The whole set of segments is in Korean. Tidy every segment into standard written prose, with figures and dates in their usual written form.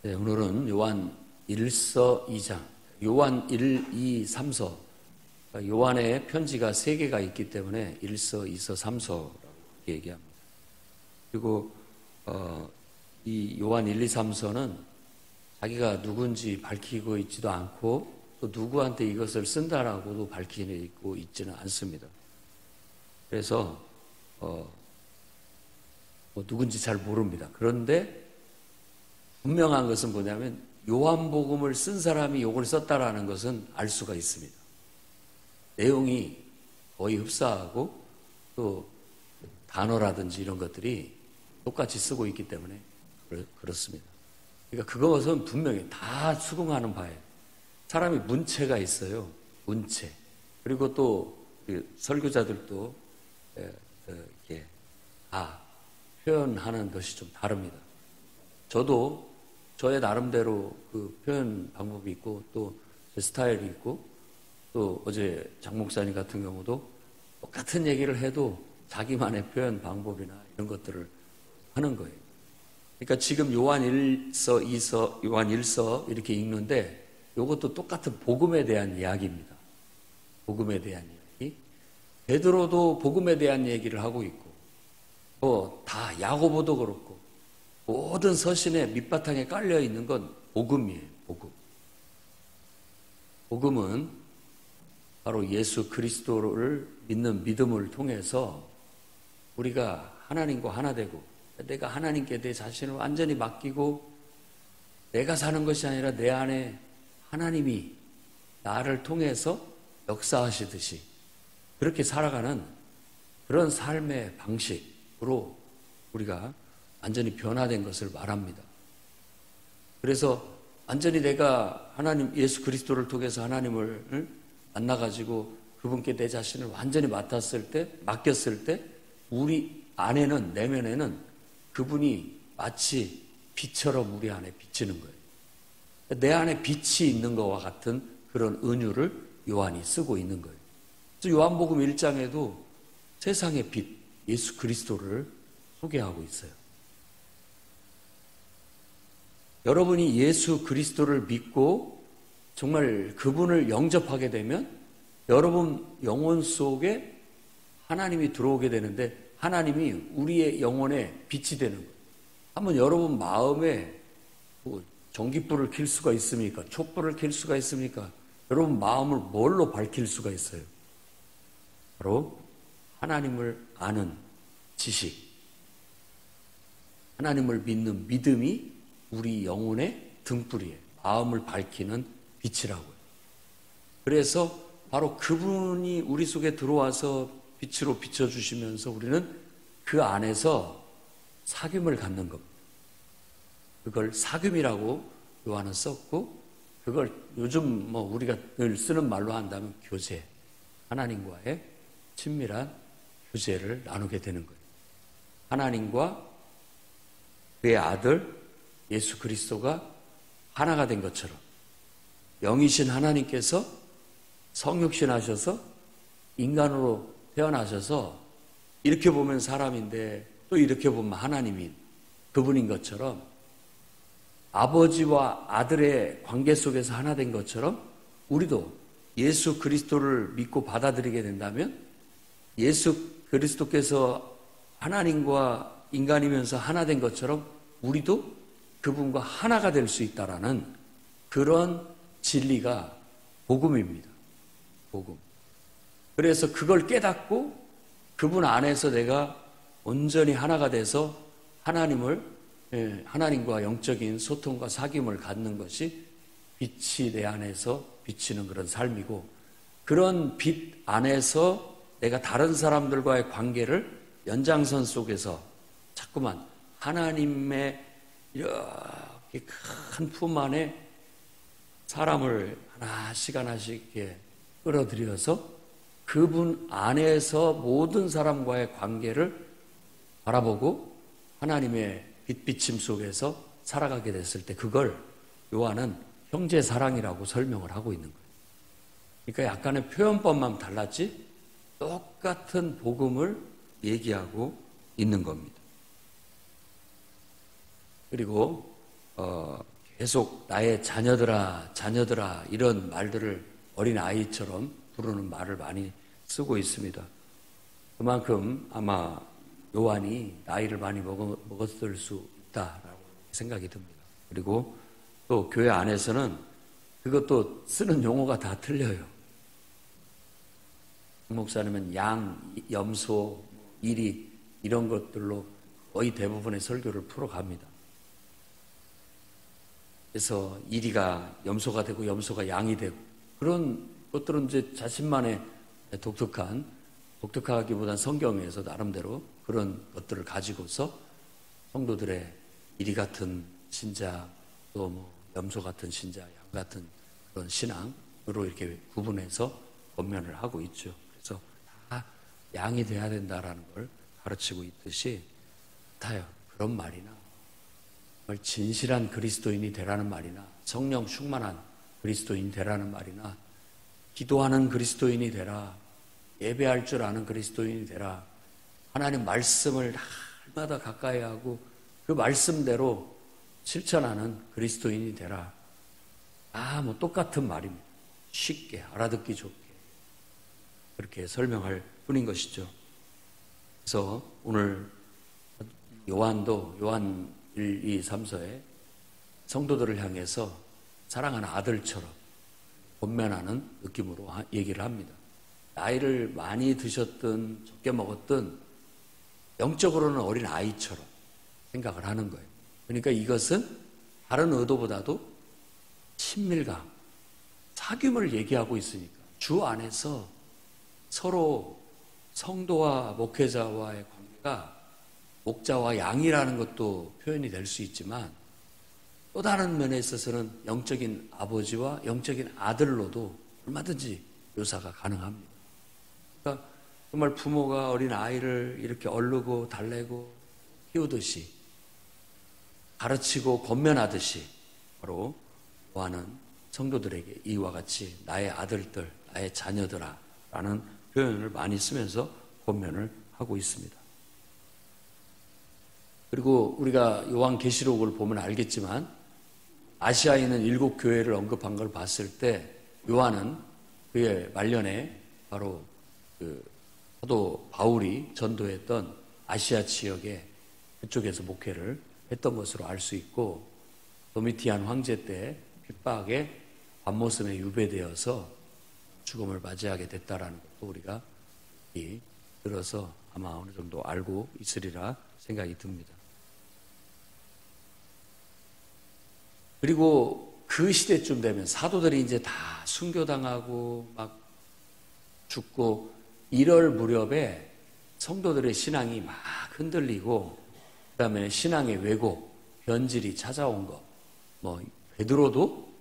네, 오늘은 요한 1서 2장, 요한 1, 2, 3서, 요한의 편지가 3개가 있기 때문에 1서, 2서, 3서라고 얘기합니다. 그리고 이 요한 1, 2, 3서는 자기가 누군지 밝히고 있지도 않고 또 누구한테 이것을 쓴다라고도 밝히고 있지는 않습니다. 그래서 누군지 잘 모릅니다. 그런데 분명한 것은 뭐냐면 요한복음을 쓴 사람이 이걸 썼다라는 것은 알 수가 있습니다. 내용이 거의 흡사하고 또 단어라든지 이런 것들이 똑같이 쓰고 있기 때문에 그렇습니다. 그러니까 그것은 분명히 다 수긍하는 바예요. 사람이 문체가 있어요. 문체. 그리고 또 설교자들도 이렇게 다 표현하는 것이 좀 다릅니다. 저도 저의 나름대로 그 표현 방법이 있고 또 제 스타일이 있고 또 어제 장 목사님 같은 경우도 똑같은 얘기를 해도 자기만의 표현 방법이나 이런 것들을 하는 거예요. 그러니까 지금 요한 1서, 2서, 요한 1서 이렇게 읽는데 이것도 똑같은 복음에 대한 이야기입니다. 복음에 대한 이야기. 베드로도 복음에 대한 얘기를 하고 있고 다 야고보도 그렇고 모든 서신의 밑바탕에 깔려 있는 건 복음이에요. 복음. 복음은 바로 예수 그리스도를 믿는 믿음을 통해서 우리가 하나님과 하나 되고 내가 하나님께 내 자신을 완전히 맡기고 내가 사는 것이 아니라 내 안에 하나님이 나를 통해서 역사하시듯이 그렇게 살아가는 그런 삶의 방식으로 우리가 완전히 변화된 것을 말합니다. 그래서 완전히 내가 하나님 예수 그리스도를 통해서 하나님을 만나가지고 그분께 내 자신을 완전히 맡겼을 때 우리 안에는 내면에는 그분이 마치 빛처럼 우리 안에 비치는 거예요. 내 안에 빛이 있는 것과 같은 그런 은유를 요한이 쓰고 있는 거예요. 그래서 요한복음 1장에도 세상의 빛 예수 그리스도를 소개하고 있어요. 여러분이 예수 그리스도를 믿고 정말 그분을 영접하게 되면 여러분 영혼 속에 하나님이 들어오게 되는데 하나님이 우리의 영혼에 빛이 되는 거예요. 한번 여러분 마음에 전깃불을 켤 수가 있습니까? 촛불을 켤 수가 있습니까? 여러분 마음을 뭘로 밝힐 수가 있어요? 바로 하나님을 아는 지식, 하나님을 믿는 믿음이 우리 영혼의 등불이에요. 마음을 밝히는 빛이라고요. 그래서 바로 그분이 우리 속에 들어와서 빛으로 비춰주시면서 우리는 그 안에서 사귐을 갖는 겁니다. 그걸 사귐이라고 요한은 썼고 그걸 요즘 우리가 늘 쓰는 말로 한다면 교제, 하나님과의 친밀한 교제를 나누게 되는 거예요. 하나님과 그의 아들 예수 그리스도가 하나가 된 것처럼 영이신 하나님께서 성육신하셔서 인간으로 태어나셔서 이렇게 보면 사람인데 또 이렇게 보면 하나님인 그분인 것처럼 아버지와 아들의 관계 속에서 하나 된 것처럼 우리도 예수 그리스도를 믿고 받아들이게 된다면 예수 그리스도께서 하나님과 인간이면서 하나 된 것처럼 우리도 그분과 하나가 될 수 있다라는 그런 진리가 복음입니다. 복음. 그래서 그걸 깨닫고 그분 안에서 내가 온전히 하나가 돼서 하나님과 영적인 소통과 사귐을 갖는 것이 빛이 내 안에서 비치는 그런 삶이고 그런 빛 안에서 내가 다른 사람들과의 관계를 연장선 속에서 자꾸만 하나님의 이렇게 큰 품 안에 사람을 하나씩 이렇게 끌어들여서 그분 안에서 모든 사람과의 관계를 바라보고 하나님의 빛비침 속에서 살아가게 됐을 때 그걸 요한은 형제 사랑이라고 설명을 하고 있는 거예요. 그러니까 약간의 표현법만 달랐지 똑같은 복음을 얘기하고 있는 겁니다. 그리고 계속 나의 자녀들아, 자녀들아 이런 말들을 어린 아이처럼 부르는 말을 많이 쓰고 있습니다. 그만큼 아마 요한이 나이를 많이 먹었을 수 있다라고 생각이 듭니다. 그리고 또 교회 안에서는 그것도 쓰는 용어가 다 틀려요. 목사님은 양, 염소, 이리 이런 것들로 거의 대부분의 설교를 풀어갑니다. 그래서 이리가 염소가 되고 염소가 양이 되고 그런 것들은 이제 자신만의 독특하기보단 성경에서 나름대로 그런 것들을 가지고서 성도들의 이리 같은 신자 또 뭐 염소 같은 신자, 양 같은 그런 신앙으로 이렇게 구분해서 권면을 하고 있죠. 그래서 다 양이 돼야 된다라는 걸 가르치고 있듯이 같아요. 그런 말이나 정말 진실한 그리스도인이 되라는 말이나 성령 충만한 그리스도인이 되라는 말이나 기도하는 그리스도인이 되라, 예배할 줄 아는 그리스도인이 되라, 하나님 말씀을 날마다 가까이 하고 그 말씀대로 실천하는 그리스도인이 되라. 뭐 똑같은 말입니다. 쉽게 알아듣기 좋게 그렇게 설명할 뿐인 것이죠. 그래서 오늘 요한도 요한 1, 2, 3서에 성도들을 향해서 사랑하는 아들처럼 권면하는 느낌으로 얘기를 합니다. 나이를 많이 드셨든 적게 먹었든 영적으로는 어린 아이처럼 생각을 하는 거예요. 그러니까 이것은 다른 의도보다도 친밀감, 사귐을 얘기하고 있으니까 주 안에서 서로 성도와 목회자와의 관계가 목자와 양이라는 것도 표현이 될 수 있지만 또 다른 면에 있어서는 영적인 아버지와 영적인 아들로도 얼마든지 묘사가 가능합니다. 그러니까 정말 부모가 어린 아이를 이렇게 얼르고 달래고 키우듯이 가르치고 권면하듯이 바로 요한은 성도들에게 이와 같이 나의 아들들, 나의 자녀들아 라는 표현을 많이 쓰면서 권면을 하고 있습니다. 그리고 우리가 요한계시록을 보면 알겠지만 아시아에 있는 7 교회를 언급한 걸 봤을 때 요한은 그의 말년에 바로 그 사도 바울이 전도했던 아시아 지역에 그쪽에서 목회를 했던 것으로 알 수 있고 도미티안 황제 때 핍박에 밤모섬에 유배되어서 죽음을 맞이하게 됐다라는 것도 우리가 들어서 아마 어느 정도 알고 있으리라 생각이 듭니다. 그리고 그 시대쯤 되면 사도들이 이제 다 순교당하고 막 죽고 이럴 무렵에 성도들의 신앙이 막 흔들리고 그다음에 신앙의 왜곡, 변질이 찾아온 것. 뭐 베드로도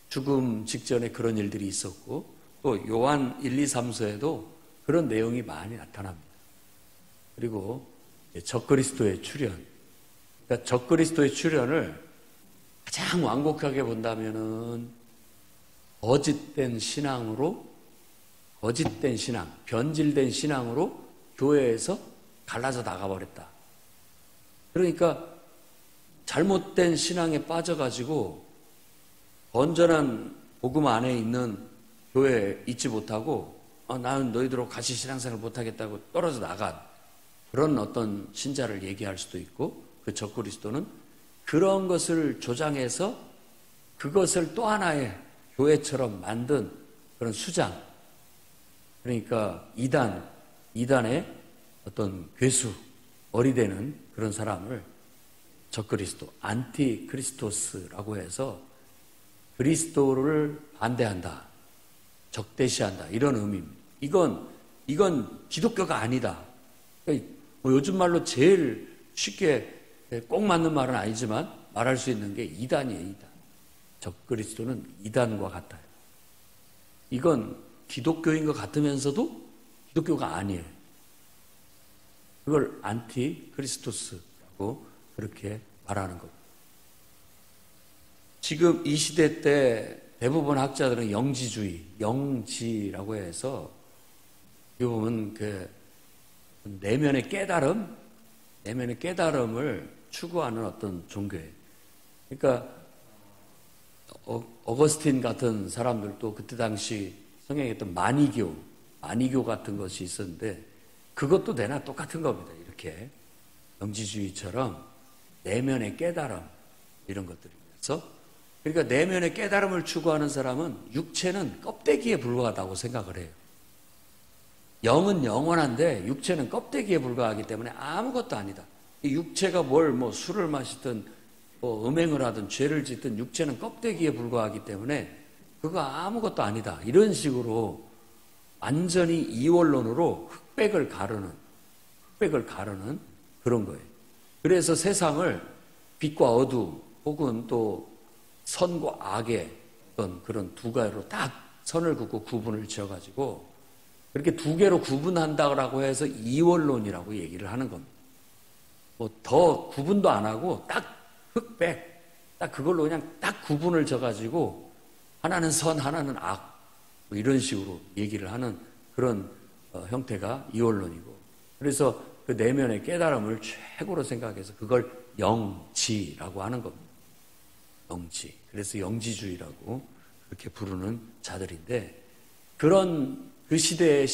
죽음 직전에 그런 일들이 있었고 또 요한 1, 2, 3서에도 그런 내용이 많이 나타납니다. 그리고 적그리스도의 출현. 그러니까 적그리스도의 출현을 가장 완곡하게 본다면은 거짓된 신앙, 변질된 신앙으로 교회에서 갈라져 나가버렸다. 그러니까 잘못된 신앙에 빠져가지고 건전한 복음 안에 있는 교회에 있지 못하고 나는 너희들하고 같이 신앙생활을 못하겠다고 떨어져 나간 그런 어떤 신자를 얘기할 수도 있고 그 적그리스도는 그런 것을 조장해서 그것을 또 하나의 교회처럼 만든 그런 수장, 그러니까 이단의 어떤 괴수, 어리되는 그런 사람을 적그리스도, 안티크리스토스라고 해서 그리스도를 반대한다, 적대시한다 이런 의미입니다. 이건 기독교가 아니다. 그러니까 뭐 요즘 말로 제일 쉽게 꼭 맞는 말은 아니지만 말할 수 있는 게 이단이에요. 이단. 적그리스도는 이단과 같아요. 이건 기독교인 것 같으면서도 기독교가 아니에요. 그걸 안티크리스토스라고 그렇게 말하는 겁니다. 지금 이 시대 때 대부분 학자들은 영지라고 해서 이 보면 그 내면의 깨달음을 추구하는 어떤 종교예요. 그러니까 어거스틴 같은 사람들도 그때 당시 성행했던 마니교 같은 것이 있었는데 그것도 내나 똑같은 겁니다. 이렇게 영지주의처럼 내면의 깨달음 이런 것들이 있어. 그러니까 내면의 깨달음을 추구하는 사람은 육체는 껍데기에 불과하다고 생각을 해요. 영은 영원한데 육체는 껍데기에 불과하기 때문에 아무것도 아니다. 이 육체가 뭐 술을 마시든 음행을 하든 죄를 짓든 육체는 껍데기에 불과하기 때문에 그거 아무것도 아니다. 이런 식으로 완전히 이원론으로 흑백을 가르는 그런 거예요. 그래서 세상을 빛과 어두 혹은 또 선과 악의 어떤 그런 두 가지로 딱 선을 긋고 구분을 지어가지고 그렇게 두 개로 구분한다고 해서 이원론이라고 얘기를 하는 겁니다. 뭐 더 구분도 안 하고 딱 흑백, 딱 그걸로 그냥 딱 구분을 져가지고 하나는 선, 하나는 악, 뭐 이런 식으로 얘기를 하는 그런 형태가 이원론이고, 그래서 그 내면의 깨달음을 최고로 생각해서 그걸 영지라고 하는 겁니다. 영지. 그래서 영지주의라고 그렇게 부르는 자들인데, 그런 그 시대의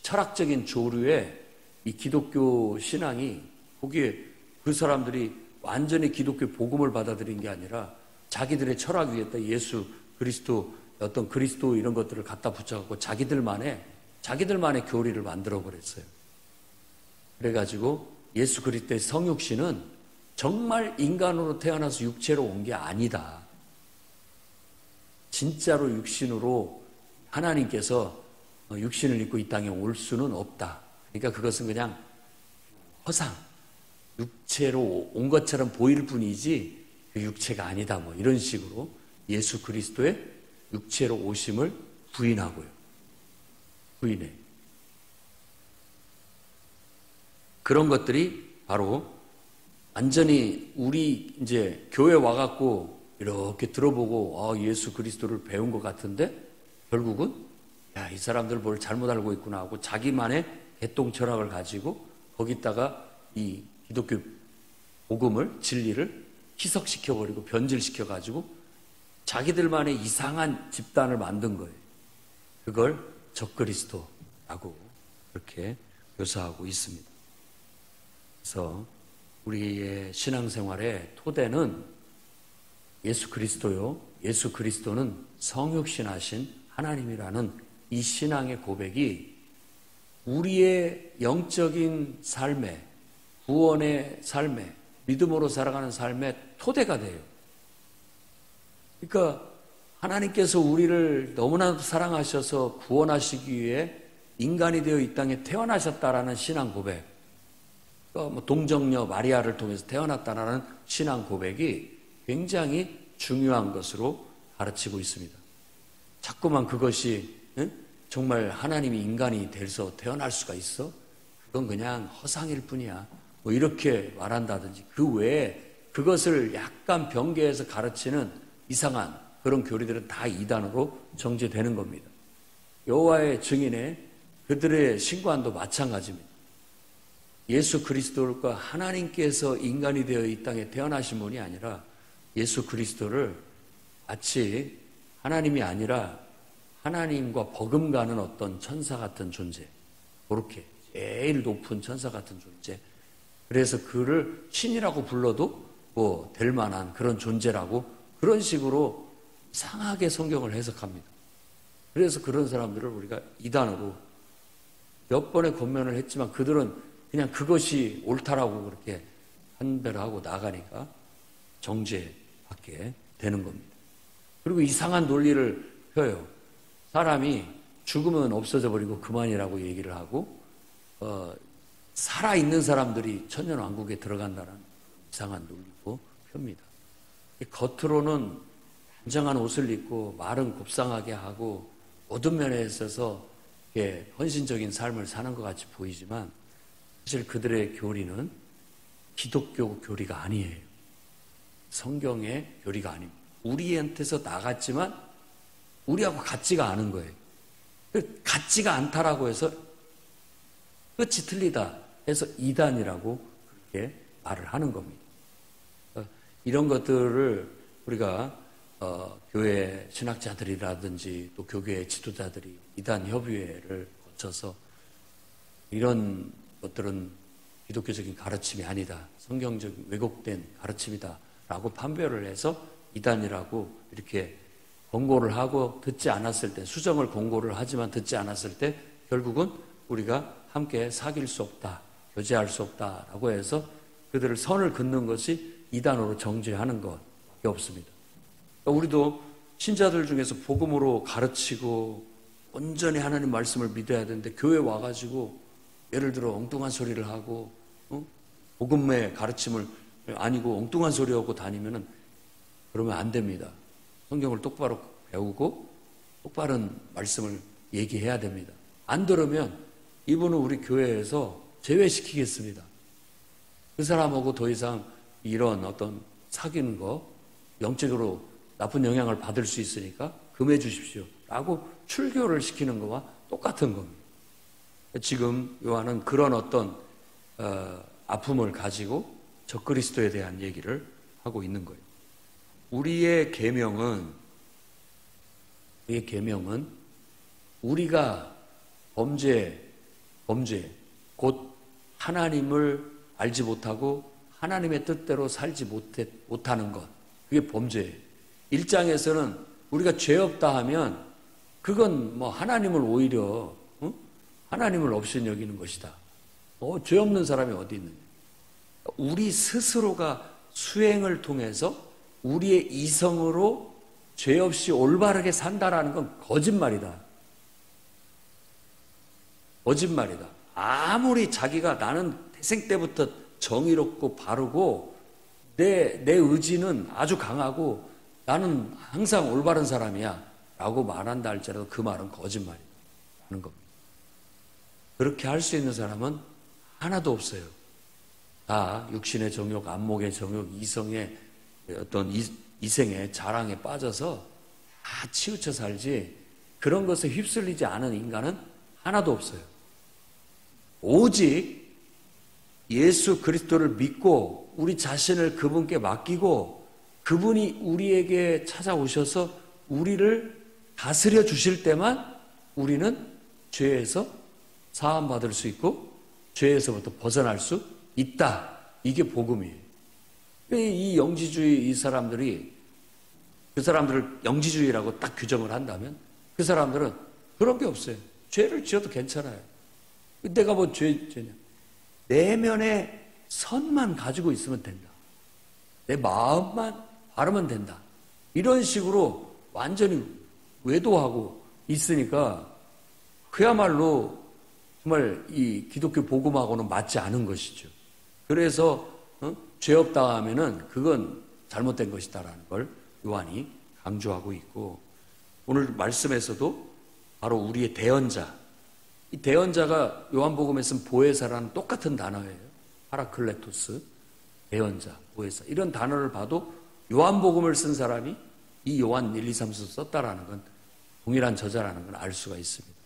철학적인 조류에 이 기독교 신앙이 거기에 그 사람들이 완전히 기독교 복음을 받아들인 게 아니라 자기들의 철학 위에다 예수 그리스도 어떤 그리스도 이런 것들을 갖다 붙여갖고 자기들만의 교리를 만들어 버렸어요. 그래가지고 예수 그리스도의 성육신은 정말 인간으로 태어나서 육체로 온 게 아니다. 진짜로 육신으로 하나님께서 육신을 입고 이 땅에 올 수는 없다. 그러니까 그것은 그냥 허상, 육체로 온 것처럼 보일 뿐이지 그 육체가 아니다. 뭐 이런 식으로 예수 그리스도의 육체로 오심을 부인하고요. 부인해. 그런 것들이 바로 완전히 우리 이제 교회 와갖고 이렇게 들어보고 예수 그리스도를 배운 것 같은데 결국은 이 사람들 뭘 잘못 알고 있구나 하고 자기만의 개똥 철학을 가지고 거기다가 이 기독교 복음을 진리를 희석시켜버리고 변질시켜가지고 자기들만의 이상한 집단을 만든 거예요. 그걸 적그리스도라고 그렇게 묘사하고 있습니다. 그래서 우리의 신앙생활의 토대는 예수 그리스도요. 예수 그리스도는 성육신하신 하나님이라는 이 신앙의 고백이 우리의 영적인 삶에, 구원의 삶에, 믿음으로 살아가는 삶의 토대가 돼요. 그러니까 하나님께서 우리를 너무나도 사랑하셔서 구원하시기 위해 인간이 되어 이 땅에 태어나셨다라는 신앙 고백, 동정녀 마리아를 통해서 태어났다라는 신앙 고백이 굉장히 중요한 것으로 가르치고 있습니다. 자꾸만 그것이 정말 하나님이 인간이 돼서 태어날 수가 있어? 그건 그냥 허상일 뿐이야. 뭐 이렇게 말한다든지 그 외에 그것을 약간 변개해서 가르치는 이상한 그런 교리들은 다 이단으로 정죄되는 겁니다. 여호와의 증인에 그들의 신관도 마찬가지입니다. 예수 그리스도가 하나님께서 인간이 되어 이 땅에 태어나신 분이 아니라 예수 그리스도를 마치 하나님이 아니라 하나님과 버금가는 어떤 천사 같은 존재, 그렇게 제일 높은 천사 같은 존재, 그래서 그를 신이라고 불러도 뭐 될 만한 그런 존재라고 그런 식으로 이상하게 성경을 해석합니다. 그래서 그런 사람들을 우리가 이단으로 몇 번의 권면을 했지만 그들은 그냥 그것이 옳다라고 그렇게 한배를 나가니까 정죄받게 되는 겁니다. 그리고 이상한 논리를 펴요. 사람이 죽으면 없어져 버리고 그만이라고 얘기를 하고 살아있는 사람들이 천년왕국에 들어간다는 이상한 논리도 펴니다. 겉으로는 단정한 옷을 입고 말은 곱상하게 하고 모든 면에 있어서 헌신적인 삶을 사는 것 같이 보이지만 사실 그들의 교리는 기독교 교리가 아니에요. 성경의 교리가 아닙니다. 우리한테서 나갔지만 우리하고 같지가 않은 거예요. 같지가 않다라고 해서 끝이 틀리다 해서 이단이라고 그렇게 말을 하는 겁니다. 이런 것들을 우리가 교회 신학자들이라든지 또 교계 지도자들이 이단 협의회를 거쳐서 이런 것들은 기독교적인 가르침이 아니다. 성경적인 왜곡된 가르침이다. 라고 판별을 해서 이단이라고 이렇게 권고를 하고 듣지 않았을 때, 수정을 권고를 하지만 듣지 않았을 때 결국은 우리가 함께 사귈 수 없다. 교제할 수 없다라고 해서 그들을 선을 긋는 것이 이단으로 정죄하는 것밖에 없습니다. 우리도 신자들 중에서 복음으로 가르치고 온전히 하나님 말씀을 믿어야 되는데 교회 와가지고 예를 들어 엉뚱한 소리를 하고 복음의 가르침을 아니고 엉뚱한 소리 하고 다니면은 그러면 안 됩니다. 성경을 똑바로 배우고 똑바른 말씀을 얘기해야 됩니다. 안 들으면 이분은 우리 교회에서 제외시키겠습니다. 그 사람하고 더 이상 이런 어떤 사귀는 거 영적으로 나쁜 영향을 받을 수 있으니까 금해 주십시오 라고 출교를 시키는 거와 똑같은 겁니다. 지금 요한은 그런 어떤 아픔을 가지고 적그리스도에 대한 얘기를 하고 있는 거예요. 우리의 계명은 우리가 범죄 곧 하나님을 알지 못하고 하나님의 뜻대로 살지 못하는 것, 그게 범죄예요. 1장에서는 우리가 죄 없다 하면 그건 뭐 하나님을 오히려 하나님을 없인 여기는 것이다. 죄 없는 사람이 어디 있느냐. 우리 스스로가 수행을 통해서 우리의 이성으로 죄 없이 올바르게 산다라는 건 거짓말이다. 거짓말이다. 아무리 자기가 나는 태생 때부터 정의롭고 바르고 내 의지는 아주 강하고 나는 항상 올바른 사람이야 라고 말한다 할지라도 그 말은 거짓말이라는 겁니다. 그렇게 할 수 있는 사람은 하나도 없어요. 다 육신의 정욕, 안목의 정욕, 이성의 어떤 이생의 자랑에 빠져서 다 치우쳐 살지 그런 것에 휩쓸리지 않은 인간은 하나도 없어요. 오직 예수 그리스도를 믿고 우리 자신을 그분께 맡기고 그분이 우리에게 찾아오셔서 우리를 다스려 주실 때만 우리는 죄에서 사함받을 수 있고 죄에서부터 벗어날 수 있다. 이게 복음이에요. 이 영지주의 이 사람들이 그 사람들을 영지주의라고 딱 규정을 한다면 그 사람들은 그런 게 없어요. 죄를 지어도 괜찮아요. 내가 뭐 죄냐. 내면의 선만 가지고 있으면 된다. 내 마음만 바르면 된다. 이런 식으로 완전히 외도하고 있으니까 그야말로 정말 이 기독교 복음하고는 맞지 않은 것이죠. 그래서 죄 없다 하면은 그건 잘못된 것이다라는 걸 요한이 강조하고 있고 오늘 말씀에서도 바로 우리의 대언자 이 대언자가 요한복음에 쓴 보혜사라는 똑같은 단어예요. 파라클레토스, 대언자, 보혜사 이런 단어를 봐도 요한복음을 쓴 사람이 이 요한 1, 2, 3서 썼다라는 건 동일한 저자라는 걸 알 수가 있습니다.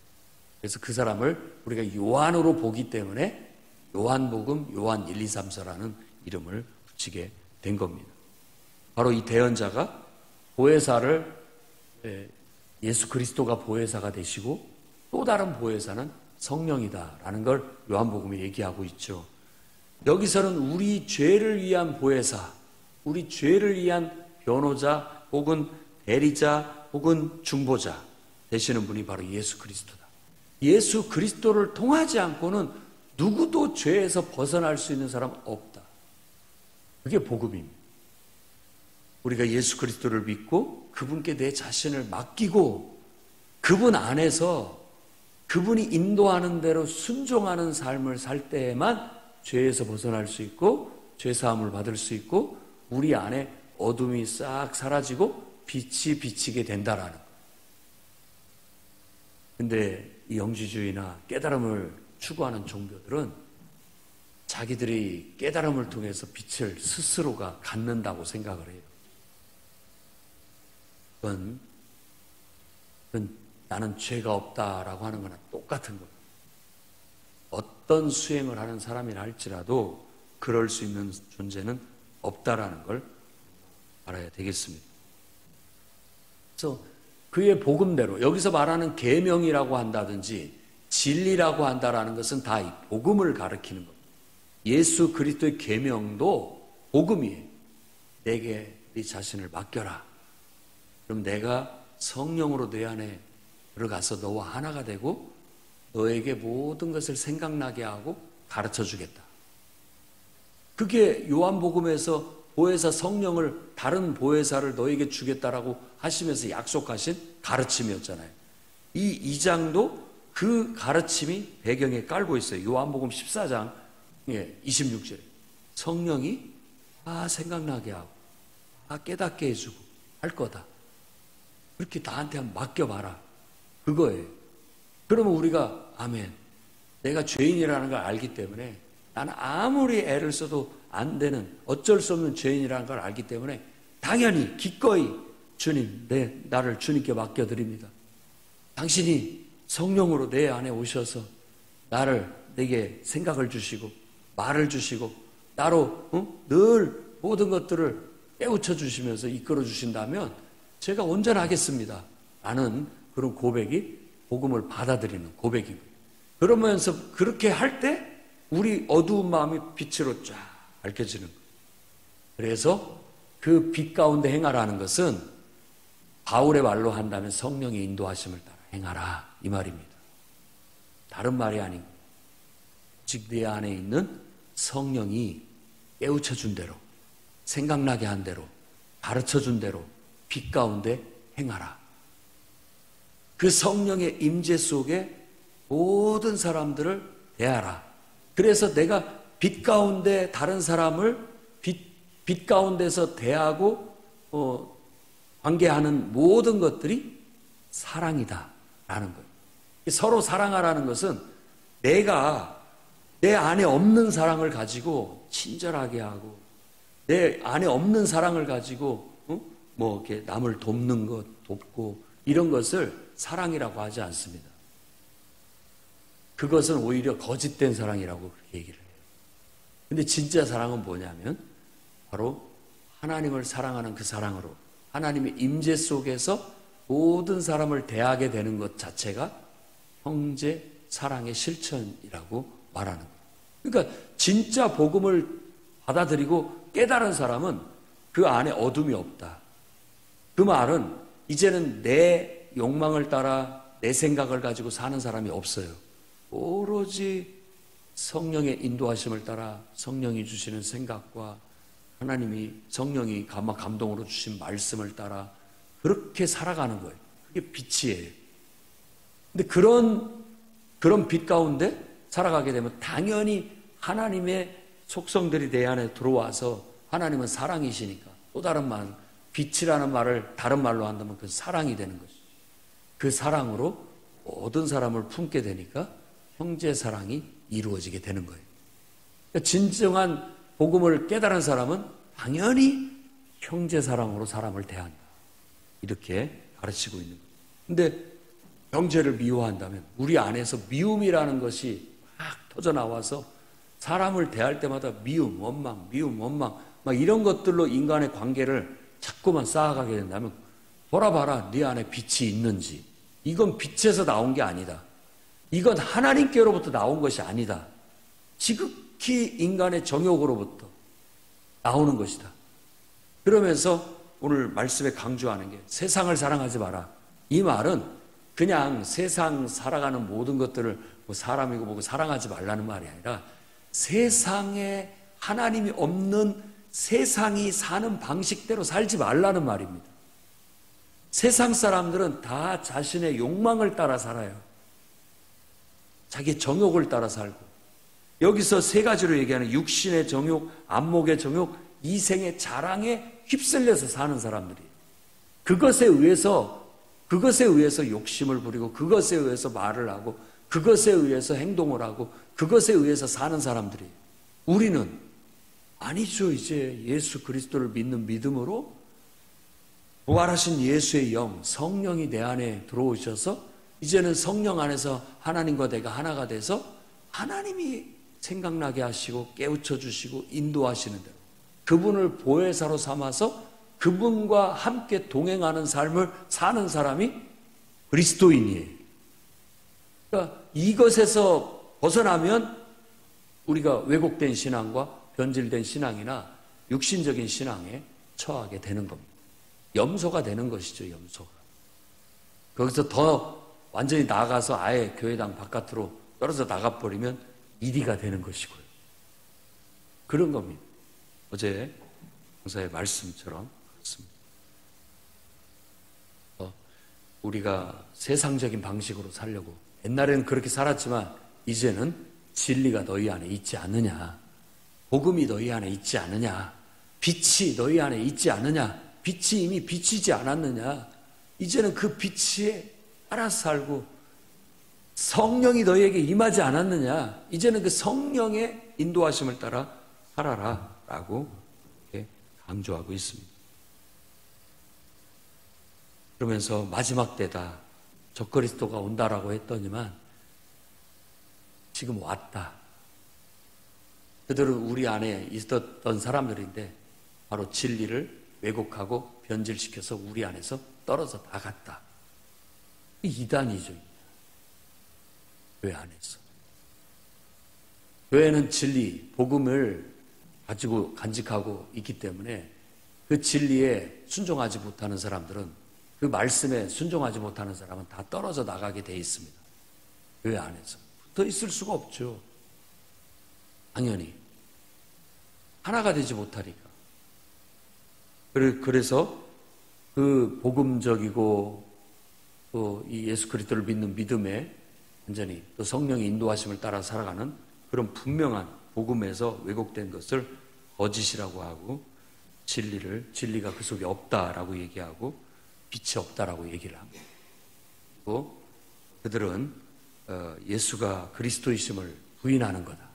그래서 그 사람을 우리가 요한으로 보기 때문에 요한복음, 요한 1, 2, 3서라는 이름을 붙이게 된 겁니다. 바로 이 대언자가 보혜사를 예수 그리스도가 보혜사가 되시고 또 다른 보혜사는 성령이다라는 걸 요한복음에 얘기하고 있죠. 여기서는 우리 죄를 위한 보혜사, 우리 죄를 위한 변호자 혹은 대리자 혹은 중보자 되시는 분이 바로 예수 그리스도다. 예수 그리스도를 통하지 않고는 누구도 죄에서 벗어날 수 있는 사람 없다. 그게 복음입니다. 우리가 예수 그리스도를 믿고 그분께 내 자신을 맡기고 그분 안에서 그분이 인도하는 대로 순종하는 삶을 살 때에만 죄에서 벗어날 수 있고 죄사함을 받을 수 있고 우리 안에 어둠이 싹 사라지고 빛이 비치게 된다라는 거예요. 근데 이 영지주의나 깨달음을 추구하는 종교들은 자기들이 깨달음을 통해서 빛을 스스로가 갖는다고 생각을 해요. 그건 나는 죄가 없다라고 하는 거나 똑같은 겁니다. 어떤 수행을 하는 사람이라 할지라도 그럴 수 있는 존재는 없다라는 걸 알아야 되겠습니다. 그래서 그의 복음대로, 여기서 말하는 계명이라고 한다든지 진리라고 한다라는 것은 다 이 복음을 가리키는 겁니다. 예수 그리스도의 계명도 복음이에요. 내게 네 자신을 맡겨라. 그럼 내가 성령으로 내 안에 들어가서 너와 하나가 되고 너에게 모든 것을 생각나게 하고 가르쳐 주겠다. 그게 요한복음에서 보혜사 성령을, 다른 보혜사를 너에게 주겠다라고 하시면서 약속하신 가르침이었잖아요. 이 2장도 그 가르침이 배경에 깔고 있어요. 요한복음 14장 26절에 성령이 다 생각나게 하고 다 깨닫게 해주고 할 거다. 그렇게 나한테 한번 맡겨봐라. 그거예요. 그러면 우리가 아멘, 내가 죄인이라는 걸 알기 때문에 나는 아무리 애를 써도 안 되는, 어쩔 수 없는 죄인이라는 걸 알기 때문에 당연히 기꺼이 주님, 나를 주님께 맡겨드립니다. 당신이 성령으로 내 안에 오셔서 내게 생각을 주시고 말을 주시고 나로 늘 모든 것들을 깨우쳐 주시면서 이끌어 주신다면 제가 온전하겠습니다. 라는 그런 고백이 복음을 받아들이는 고백이고, 그러면서 그렇게 할 때 우리 어두운 마음이 빛으로 쫙 밝혀지는 거예요. 그래서 그 빛 가운데 행하라는 것은 바울의 말로 한다면 성령의 인도하심을 따라 행하라 이 말입니다. 다른 말이 아니고 즉 내 안에 있는 성령이 깨우쳐 준 대로, 생각나게 한 대로, 가르쳐 준 대로 빛 가운데 행하라. 그 성령의 임재 속에 모든 사람들을 대하라. 그래서 내가 빛 가운데 다른 사람을 빛 가운데서 대하고 관계하는 모든 것들이 사랑이다 라는 거예요. 서로 사랑하라는 것은 내가 내 안에 없는 사랑을 가지고 친절하게 하고 내 안에 없는 사랑을 가지고 이렇게 남을 돕는 것, 돕고 이런 것을 사랑이라고 하지 않습니다. 그것은 오히려 거짓된 사랑이라고 그렇게 얘기를 해요. 근데 진짜 사랑은 뭐냐면 바로 하나님을 사랑하는 그 사랑으로 하나님의 임재 속에서 모든 사람을 대하게 되는 것 자체가 형제 사랑의 실천이라고 말하는 거예요. 그러니까 진짜 복음을 받아들이고 깨달은 사람은 그 안에 어둠이 없다. 그 말은 이제는 내 욕망을 따라 내 생각을 가지고 사는 사람이 없어요. 오로지 성령의 인도하심을 따라 성령이 주시는 생각과 성령이 감동으로 주신 말씀을 따라 그렇게 살아가는 거예요. 그게 빛이에요. 근데 그런 빛 가운데 살아가게 되면 당연히 하나님의 속성들이 내 안에 들어와서, 하나님은 사랑이시니까 또 다른 말, 빛이라는 말을 다른 말로 한다면 그 사랑이 되는 것이죠. 그 사랑으로 모든 사람을 품게 되니까 형제 사랑이 이루어지게 되는 거예요. 그러니까 진정한 복음을 깨달은 사람은 당연히 형제 사랑으로 사람을 대한다. 이렇게 가르치고 있는 거예요. 근데 형제를 미워한다면 우리 안에서 미움이라는 것이 막 터져 나와서 사람을 대할 때마다 미움, 원망 막 이런 것들로 인간의 관계를 자꾸만 쌓아가게 된다면 돌아봐라, 네 안에 빛이 있는지. 이건 빛에서 나온 게 아니다. 이건 하나님께로부터 나온 것이 아니다. 지극히 인간의 정욕으로부터 나오는 것이다. 그러면서 오늘 말씀에 강조하는 게 세상을 사랑하지 마라. 이 말은 그냥 세상 살아가는 모든 것들을 사람이고 뭐고 사랑하지 말라는 말이 아니라 세상에 하나님이 없는 세상이 사는 방식대로 살지 말라는 말입니다. 세상 사람들은 다 자신의 욕망을 따라 살아요. 자기 정욕을 따라 살고, 여기서 세 가지로 얘기하는 육신의 정욕, 안목의 정욕, 이생의 자랑에 휩쓸려서 사는 사람들이에요. 그것에 의해서 욕심을 부리고, 그것에 의해서 말을 하고, 그것에 의해서 행동을 하고, 그것에 의해서 사는 사람들이에요. 우리는 아니죠. 이제 예수 그리스도를 믿는 믿음으로 부활하신 예수의 영, 성령이 내 안에 들어오셔서 이제는 성령 안에서 하나님과 내가 하나가 돼서 하나님이 생각나게 하시고 깨우쳐 주시고 인도하시는 대로 그분을 보혜사로 삼아서 그분과 함께 동행하는 삶을 사는 사람이 그리스도인이에요. 그러니까 이것에서 벗어나면 우리가 왜곡된 신앙과 변질된 신앙이나 육신적인 신앙에 처하게 되는 겁니다. 염소가 되는 것이죠, 염소가. 거기서 더 완전히 나가서 아예 교회당 바깥으로 떨어져 나가버리면 이리가 되는 것이고요. 그런 겁니다. 어제 강사의 말씀처럼 그렇습니다. 우리가 세상적인 방식으로 살려고 옛날에는 그렇게 살았지만 이제는 진리가 너희 안에 있지 않느냐, 복음이 너희 안에 있지 않느냐, 빛이 너희 안에 있지 않느냐, 빛이 이미 비치지 않았느냐, 이제는 그 빛에 따라 살고 성령이 너희에게 임하지 않았느냐, 이제는 그 성령의 인도하심을 따라 살아라 라고 이렇게 강조하고 있습니다. 그러면서 마지막 때다, 적그리스도가 온다라고 했더니만 지금 왔다. 그들은 우리 안에 있었던 사람들인데 바로 진리를 왜곡하고 변질시켜서 우리 안에서 떨어져 나갔다. 이단이죠. 교회 안에서. 교회는 진리, 복음을 가지고 간직하고 있기 때문에 그 진리에 순종하지 못하는 사람들은, 그 말씀에 순종하지 못하는 사람은 다 떨어져 나가게 돼 있습니다. 교회 안에서. 붙어 있을 수가 없죠. 당연히. 하나가 되지 못하니까. 그래서 그 복음적이고 또 이 예수 그리스도를 믿는 믿음에 완전히 또 성령의 인도하심을 따라 살아가는 그런 분명한 복음에서 왜곡된 것을 거짓이라고 하고, 진리가 그 속에 없다라고 얘기하고 빛이 없다라고 얘기를 합니다. 그리고 그들은 예수가 그리스도이심을 부인하는 거다.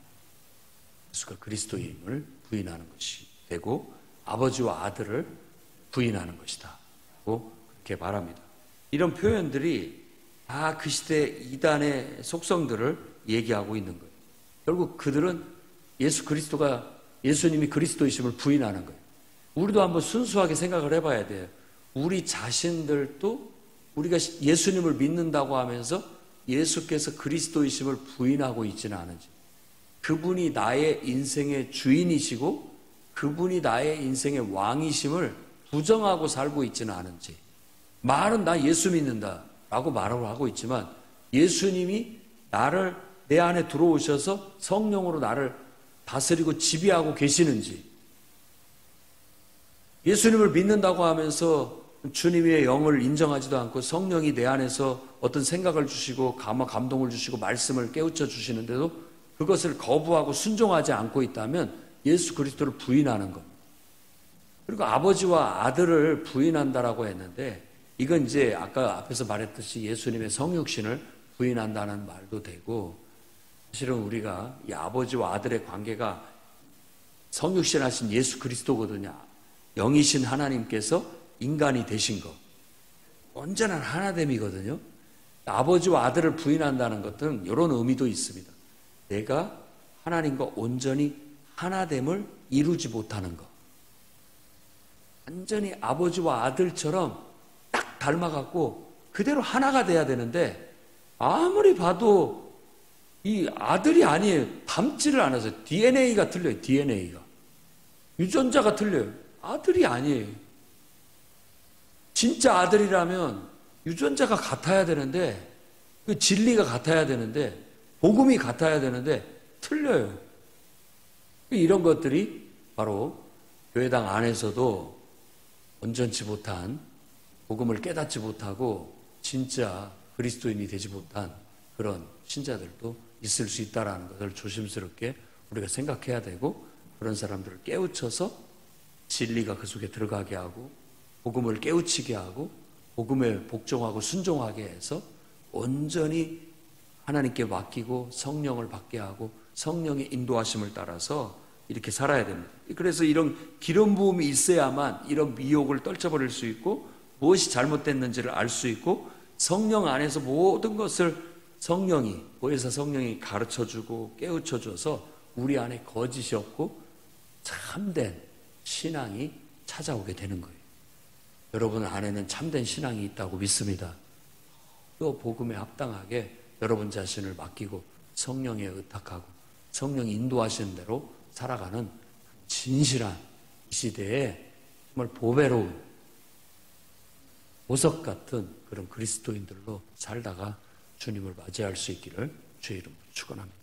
예수가 그리스도임을 부인하는 것이 되고 아버지와 아들을 부인하는 것이다 라고 그렇게 말합니다. 이런 표현들이 다 그 시대 이단의 속성들을 얘기하고 있는 거예요. 결국 그들은 예수님이 그리스도이심을 부인하는 거예요. 우리도 한번 순수하게 생각을 해봐야 돼요. 우리 자신들도 우리가 예수님을 믿는다고 하면서 예수께서 그리스도이심을 부인하고 있지는 않은지, 그분이 나의 인생의 주인이시고 그분이 나의 인생의 왕이심을 부정하고 살고 있지는 않은지. 말은 나 예수 믿는다 라고 말을 하고 있지만 예수님이 내 안에 들어오셔서 성령으로 나를 다스리고 지배하고 계시는지, 예수님을 믿는다고 하면서 주님의 영을 인정하지도 않고 성령이 내 안에서 어떤 생각을 주시고 감동을 주시고 말씀을 깨우쳐 주시는데도 그것을 거부하고 순종하지 않고 있다면 예수 그리스도를 부인하는 것. 그리고 아버지와 아들을 부인한다라고 했는데, 이건 이제 아까 앞에서 말했듯이 예수님의 성육신을 부인한다는 말도 되고, 사실은 우리가 이 아버지와 아들의 관계가 성육신 하신 예수 그리스도거든요. 영이신 하나님께서 인간이 되신 것, 온전한 하나됨이거든요. 아버지와 아들을 부인한다는 것은 이런 의미도 있습니다. 내가 하나님과 온전히 하나됨을 이루지 못하는 것. 완전히 아버지와 아들처럼 딱 닮아갖고 그대로 하나가 돼야 되는데 아무리 봐도 이 아들이 아니에요. 닮지를 않아서 DNA가 틀려요. DNA가. 유전자가 틀려요. 아들이 아니에요. 진짜 아들이라면 유전자가 같아야 되는데, 그 진리가 같아야 되는데, 복음이 같아야 되는데 틀려요. 이런 것들이 바로 교회당 안에서도 온전치 못한, 복음을 깨닫지 못하고 진짜 그리스도인이 되지 못한 그런 신자들도 있을 수 있다는 것을 조심스럽게 우리가 생각해야 되고, 그런 사람들을 깨우쳐서 진리가 그 속에 들어가게 하고 복음을 깨우치게 하고 복음에 복종하고 순종하게 해서 온전히 하나님께 맡기고 성령을 받게 하고 성령의 인도하심을 따라서 이렇게 살아야 됩니다. 그래서 이런 기름 부음이 있어야만 이런 미혹을 떨쳐버릴 수 있고 무엇이 잘못됐는지를 알 수 있고, 성령 안에서 모든 것을 보혜사 성령이 가르쳐주고 깨우쳐줘서 우리 안에 거짓이 없고 참된 신앙이 찾아오게 되는 거예요. 여러분 안에는 참된 신앙이 있다고 믿습니다. 또 복음에 합당하게 여러분 자신을 맡기고 성령에 의탁하고 성령이 인도하시는 대로 살아가는 진실한 이 시대에 정말 보배로운 보석 같은 그런 그리스도인들로 살다가 주님을 맞이할 수 있기를 주의 이름으로 축원합니다.